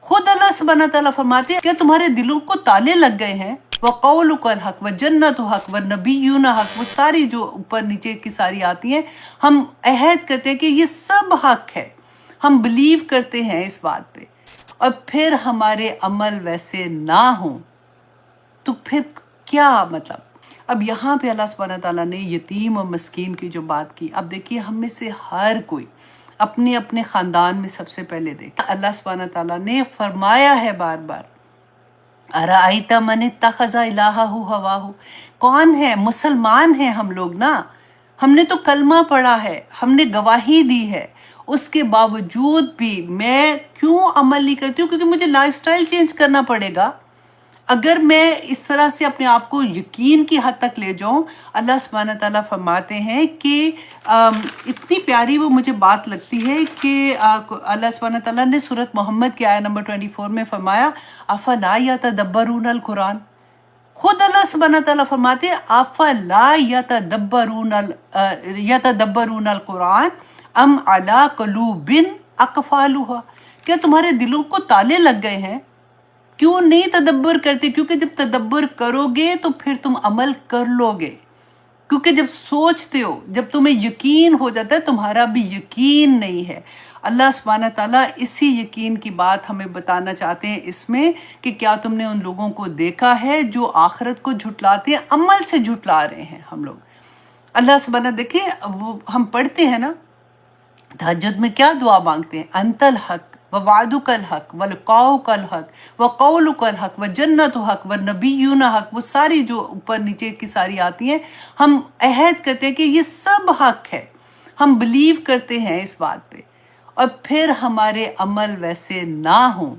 खुद अल्लाह सुब्हानहू तआला फरमाते हैं क्या तुम्हारे दिलों को ताले लग गए हैं, वक़ौलुकल हक व जन्नतु हक व नबियुना हक, वो सारी जो ऊपर नीचे की सारी आती हैं, हम अहद करते हैं कि ये सब हक है, हम बिलीव करते हैं इस बात पे, और फिर हमारे अमल वैसे ना हों तो फिर क्या मतलब। अब यहाँ पे अल्लाह सुब्हानहू तआला ने यतीम और मस्कीन की जो बात की, अब देखिए हम में से हर कोई अपने अपने ख़ानदान में सबसे पहले देखे, अल्लाह सुब्हानहू तआला ने फरमाया है बार बार, अराइता मन इत्तखज़ इलाहहु हवाहु, कौन है, मुसलमान हैं हम लोग ना, हमने तो कलमा पढ़ा है, हमने गवाही दी है, उसके बावजूद भी मैं क्यों अमल नहीं करती हूँ, क्योंकि मुझे लाइफस्टाइल चेंज करना पड़ेगा। अगर मैं इस तरह से अपने आप को यकीन की हद तक ले जाऊं, अल्लाह सुब्हानहू तआला फरमाते हैं कि इतनी प्यारी वो मुझे बात लगती है कि अल्लाह सुब्हानहू तआला ने सूरत मोहम्मद की आयत नंबर 24 में फरमाया, अफला यतदब्बरून कुरान, खुद अल्लाह सुब्हानहू तआला फरमाते हैं अफला यतदब्बरून कुरान अम अला कुलूबिन अक़फ़ालुहा, क्या तुम्हारे दिलों को ताले लग गए हैं, क्यों नहीं तदब्बर करते, क्योंकि जब तदब्बर करोगे तो फिर तुम अमल कर लोगे, क्योंकि जब सोचते हो, जब तुम्हें यकीन हो जाता है, तुम्हारा भी यकीन नहीं है। अल्लाह सुब्हानहू तआला इसी यकीन की बात हमें बताना चाहते हैं इसमें कि क्या तुमने उन लोगों को देखा है जो आखिरत को झुटलाते हैं, अमल से झुटला रहे हैं हम लोग। अल्लाह सुब्हानहू, देखिए वो हम पढ़ते हैं ना तहज्जुद में क्या दुआ मांगते हैं, अंतल हक व वादुकल हक व लिक़ाउकल हक व क़ौलुकल हक व जन्नतु हक व नबियुना हक, वो सारी जो ऊपर नीचे की सारी आती हैं, हम अहद करते हैं कि ये सब हक है, हम बिलीव करते हैं इस बात पे, और फिर हमारे अमल वैसे ना हों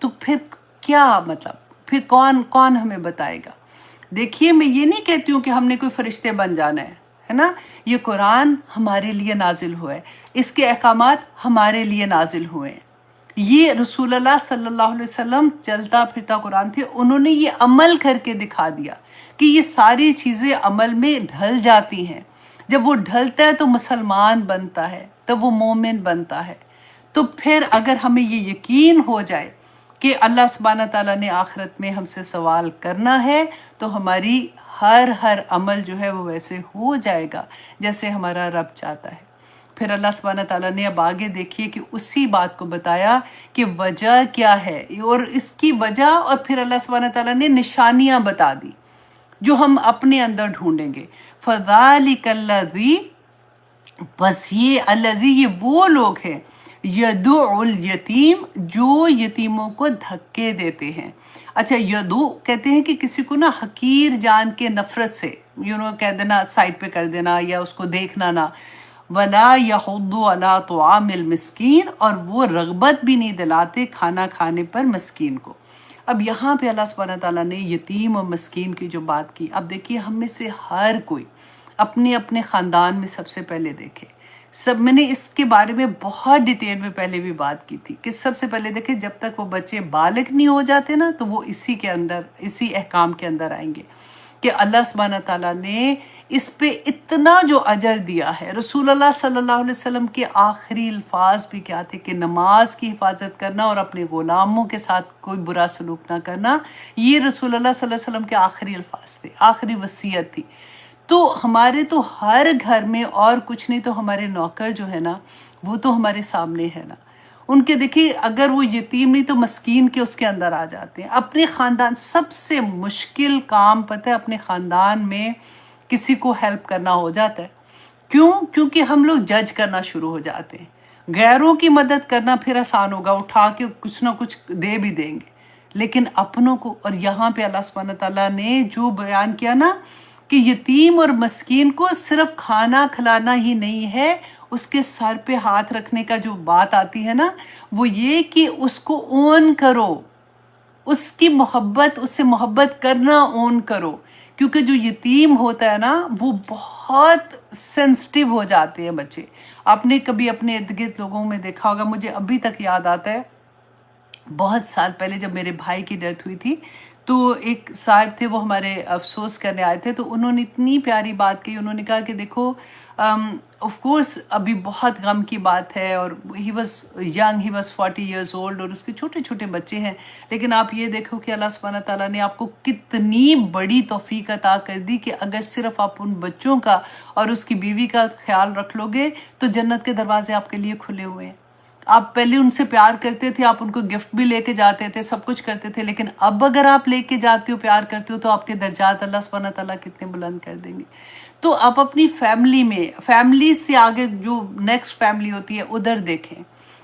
तो फिर क्या मतलब, फिर कौन कौन हमें बताएगा। देखिए मैं ये नहीं कहती हूँ कि हमने कोई फरिश्ते बन जाना है ना, ये कुरान हमारे लिए नाजिल हुआ है, इसके अहकामात हमारे लिए नाजिल हुए हैं, ये रसूलुल्लाह सल्लल्लाहु अलैहि वसल्लम चलता फिरता कुरान थे, उन्होंने ये अमल करके दिखा दिया कि ये सारी चीज़ें अमल में ढल जाती हैं, जब वो ढलता है तो मुसलमान बनता है, तब वो मोमिन बनता है। तो फिर अगर हमें ये यकीन हो जाए कि अल्लाह सुब्हानहू तआला ने आखिरत में हमसे सवाल करना है, तो हमारी हर अमल जो है वो वैसे हो जाएगा जैसे हमारा रब चाहता है। फिर अल्लाह सुब्हानहू तआला ने अब आगे देखिए कि उसी बात को बताया कि वजह क्या है, और इसकी वजह, और फिर अल्लाह सुब्हानहू तआला ने निशानियां बता दी जो हम अपने अंदर ढूंढेंगे। फ़ज़ालिकल्लज़ी, बस ये अल्लज़ी, ये वो लोग हैं, यदुउल यतीम, जो यतीमों को धक्के देते हैं। अच्छा, यदु कहते हैं कि किसी को ना हकीर जान के नफरत से कह देना, साइड पे कर देना या उसको देखना ना। वला यहुद्दु अला तुआमिल मिस्कीन, और वो रगबत भी नहीं दिलाते खाना खाने पर मस्कीन को। अब यहाँ पे अल्लाह सुब्हानहू तआला ने यतीम और मस्कीन की जो बात की, अब देखिए हम में से हर कोई अपने अपने ख़ानदान में सबसे पहले देखे, सब मैंने इसके बारे में बहुत डिटेल में पहले भी बात की थी कि सबसे पहले देखें, जब तक वो बच्चे बालिग नहीं हो जाते ना, तो वो इसी के अंदर, इसी अहकाम के अंदर आएंगे कि अल्लाह सुब्हानहू तआला ने इस पे इतना जो अजर दिया है। रसूलुल्लाह सल्लल्लाहु अलैहि वसल्लम के आखिरी अल्फाज भी क्या थे कि नमाज की हिफाजत करना और अपने ग़ुलामों के साथ कोई बुरा सलूक ना करना, ये रसूलुल्लाह सल्लल्लाहु अलैहि वसल्लम के आखिरी अल्फाज थे, आखिरी वसीयत थी। तो हमारे तो हर घर में, और कुछ नहीं तो हमारे नौकर जो है ना, वो तो हमारे सामने है ना, उनके देखिए अगर वो यतीम नहीं तो मस्कीन के उसके अंदर आ जाते हैं। अपने ख़ानदान, सबसे मुश्किल काम पता है अपने ख़ानदान में किसी को हेल्प करना हो जाता है। क्यों? क्योंकि हम लोग जज करना शुरू हो जाते हैं। गैरों की मदद करना फिर आसान होगा, उठा के कुछ ना कुछ दे भी देंगे, लेकिन अपनों को, और यहाँ पे अल्लाह सुब्हानहू तआला ने जो बयान किया ना कि यतीम और मस्कीन को सिर्फ खाना खिलाना ही नहीं है, उसके सर पे हाथ रखने का जो बात आती है ना, वो ये कि उसको ओन करो, उसकी मोहब्बत, उससे मोहब्बत करना ओन करो, क्योंकि जो यतीम होता है ना वो बहुत सेंसिटिव हो जाते हैं बच्चे। आपने कभी अपने इर्द गिर्द लोगों में देखा होगा, मुझे अभी तक याद आता है बहुत साल पहले जब मेरे भाई की डेथ हुई थी, تو ایک صاحب تھے وہ ہمارے افسوس کرنے آئے تھے، تو انہوں نے اتنی پیاری بات کہی. انہوں نے کہا کہ دیکھو آف کورس ابھی بہت غم کی بات ہے، اور he was young, he was 40 years old, اور اس کے چھوٹے چھوٹے بچے ہیں، لیکن آپ یہ دیکھو کہ اللہ سبحانہ تعالیٰ نے آپ کو کتنی بڑی توفیق عطا کر دی کہ اگر صرف آپ ان بچوں کا اور اس کی بیوی کا خیال رکھ لو گے تو جنت کے دروازے آپ کے لیے کھلے ہوئے ہیں. آپ پہلے ان سے پیار کرتے تھے، آپ ان کو گفٹ بھی لے کے جاتے تھے، سب کچھ کرتے تھے، لیکن اب اگر آپ لے کے جاتے ہو، پیار کرتے ہو، تو آپ کے درجات اللہ سبحانہ تعالیٰ کتنے بلند کر دیں گے. تو آپ اپنی فیملی میں، فیملی سے آگے جو نیکسٹ فیملی ہوتی ہے ادھر دیکھیں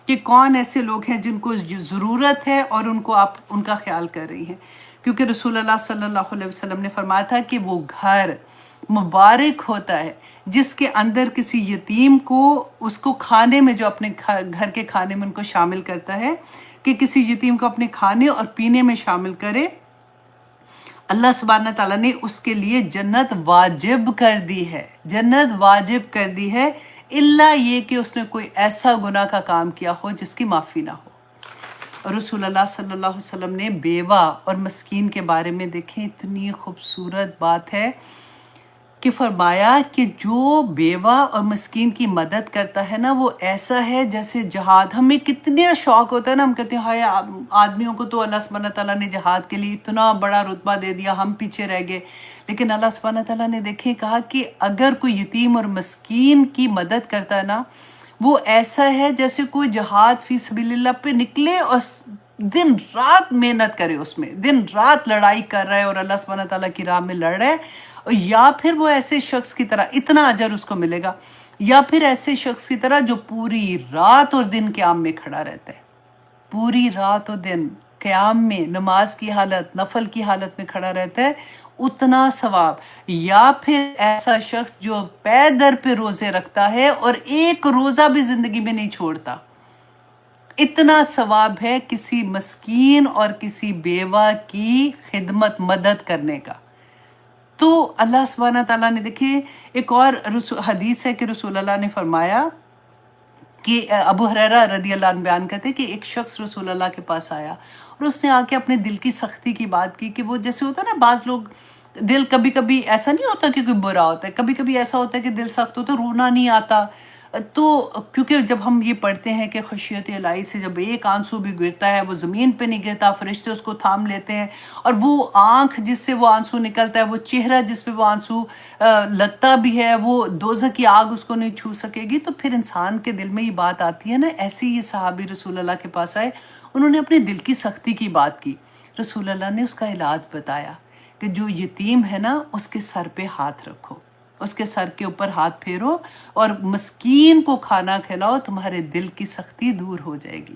کہ کون ایسے لوگ ہیں جن کو ضرورت ہے اور ان کو آپ ان کا خیال کر رہی ہیں. کیونکہ رسول اللہ صلی اللہ علیہ وسلم نے فرمایا تھا کہ وہ گھر مبارک ہوتا ہے جس کے اندر کسی یتیم کو، اس کو کھانے میں، جو اپنے گھر کے کھانے میں ان کو شامل کرتا ہے، کہ کسی یتیم کو اپنے کھانے اور پینے میں شامل کرے، اللہ سبحانہ تعالیٰ نے اس کے لیے جنت واجب کر دی ہے. جنت واجب کر دی ہے، الا یہ کہ اس نے کوئی ایسا گناہ کا کام کیا ہو جس کی معافی نہ ہو. اور رسول اللہ صلی اللہ علیہ وسلم نے بیوہ اور مسکین کے بارے میں دیکھیں، اتنی خوبصورت بات ہے کہ فرمایا کہ جو بیوہ اور مسکین کی مدد کرتا ہے نا، وہ ایسا ہے جیسے جہاد. ہمیں کتنے شوق ہوتا ہے نا، ہم کہتے ہیں ہائے آدمیوں کو تو اللہ سبحانہ تعالیٰ نے جہاد کے لیے اتنا بڑا رتبہ دے دیا، ہم پیچھے رہ گئے. لیکن اللہ سبحانہ تعالیٰ نے دیکھیں کہا کہ اگر کوئی یتیم اور مسکین کی مدد کرتا ہے نا، وہ ایسا ہے جیسے کوئی جہاد فی سبیل اللہ پہ نکلے اور دن رات محنت کرے، اس میں دن رات لڑائی کر رہا ہے اور اللہ سبحانہ تعالیٰ کی راہ میں لڑ رہا ہے. یا پھر وہ ایسے شخص کی طرح اتنا اجر اس کو ملے گا، یا پھر ایسے شخص کی طرح جو پوری رات اور دن قیام میں کھڑا رہتا ہے، پوری رات اور دن قیام میں نماز کی حالت، نفل کی حالت میں کھڑا رہتا ہے، اتنا ثواب. یا پھر ایسا شخص جو پے در پہ روزے رکھتا ہے اور ایک روزہ بھی زندگی میں نہیں چھوڑتا، اتنا ثواب ہے کسی مسکین اور کسی بیوہ کی خدمت، مدد کرنے کا. تو اللہ سبحانہ تعالیٰ نے دیکھیں ایک اور حدیث ہے کہ رسول اللہ نے فرمایا کہ ابو ہریرہ رضی اللہ عنہ بیان کرتے کہ ایک شخص رسول اللہ کے پاس آیا اور اس نے آ کے اپنے دل کی سختی کی بات کی کہ وہ جیسے ہوتا ہے نا، بعض لوگ دل کبھی کبھی ایسا نہیں ہوتا کہ کوئی برا ہوتا ہے، کبھی کبھی ایسا ہوتا ہے کہ دل سخت ہوتا ہے، رونا نہیں آتا. تو کیونکہ جب ہم یہ پڑھتے ہیں کہ خشیت الہی سے جب ایک آنسو بھی گرتا ہے وہ زمین پہ نہیں گرتا، فرشتے اس کو تھام لیتے ہیں، اور وہ آنکھ جس سے وہ آنسو نکلتا ہے، وہ چہرہ جس پہ وہ آنسو لگتا بھی ہے، وہ دوزخ کی آگ اس کو نہیں چھو سکے گی. تو پھر انسان کے دل میں یہ بات آتی ہے نا. ایسے ہی یہ صحابی رسول اللہ کے پاس آئے، انہوں نے اپنے دل کی سختی کی بات کی. رسول اللہ نے اس کا علاج بتایا کہ جو یتیم ہے نا، اس کے سر پہ ہاتھ رکھو، اس کے سر کے اوپر ہاتھ پھیرو اور مسکین کو کھانا کھلاؤ، تمہارے دل کی سختی دور ہو جائے گی.